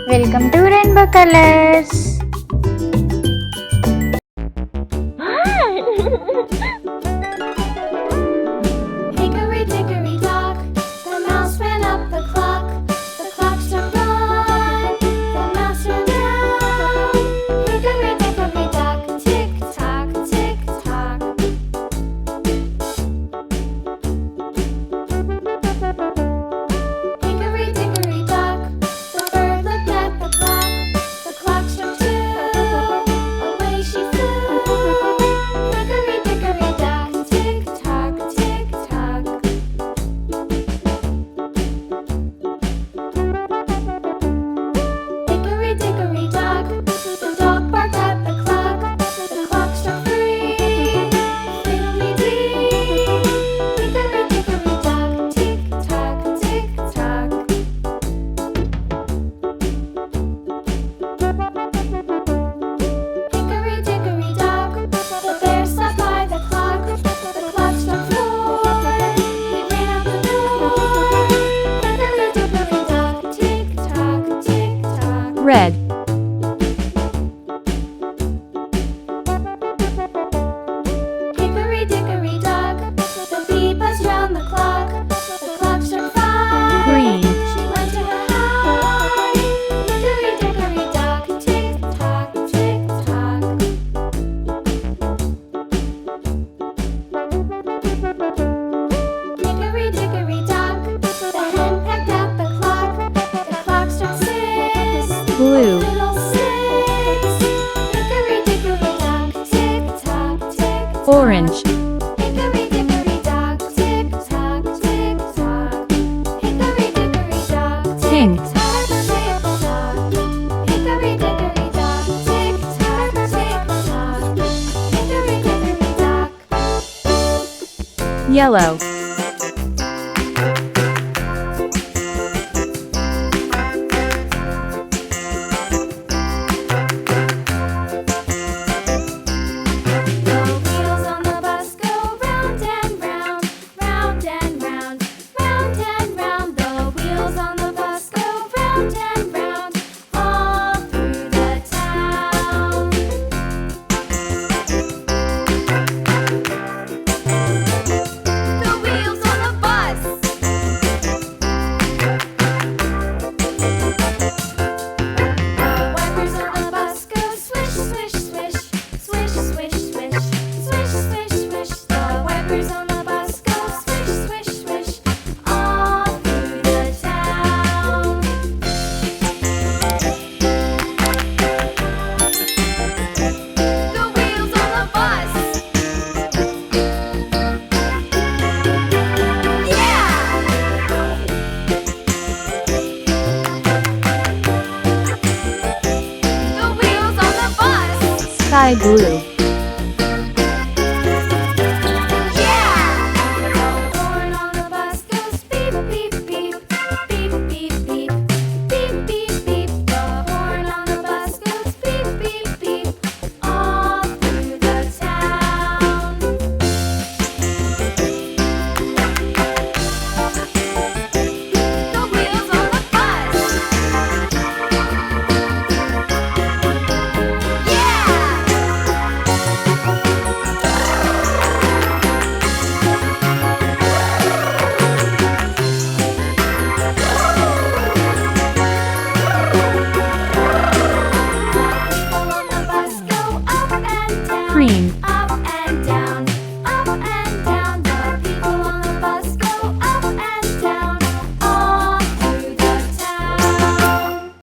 Welcome to Rainbow Colors. Hickory dickory dock, the mouse ran up the clock. The clock struck one, the mouse ran down. Hickory dickory dock, tick tock, tick tock. Hickory dickory dock, the bird looked at the clock. The clock struck two, away she flew. Hickory dickory dock, tick tock, tick tock. Hickory dickory dock, the dog barked at the clock. The clock struck three, fiddly-dee. Hickory dickory dock, tick tock, tick tock. Hickory dickory dock, the bear sat by the clock. The clock struck four, he ran out the door. Hickory dickory dock, tick tock, tick tock. Red, Hickory dickory dock, the bee buzzed round the clock. The clock struck five, Green. she went to her hive. Hickory dickory dock, tick tock, tick tock. Hickory dickory dock, the hen pecked at the clock. The clock struck six, blue, little six. Hickory dickory dock, tick tock, tick tock. orange, Hickory dickory dock, tick tock, tick tock. Hickory dickory dock, pink, tock, tick tock. Hickory dickory dock, tick tock, tick tock. Hickory dickory dock. yellow, The wheels on the bus go round and round, round and round, round and round. The wheels on the bus go round and round, all through the town. The wheels on the bus. The wipers on the bus go swish, swish, swish, swish, swish, swish, swish, swish, swish. The wipers on the bus go swish, swish, swish, all through the town. The wheels on the bus. Yeah! The wheels on the bus. sky blue, Yeah! The horn on the bus goes beep, beep, beep, beep, beep, beep, beep, beep, beep. The horn on the bus goes beep, beep, beep, all through the town. The wheels on the bus. Yeah! People on the bus go up and down, green,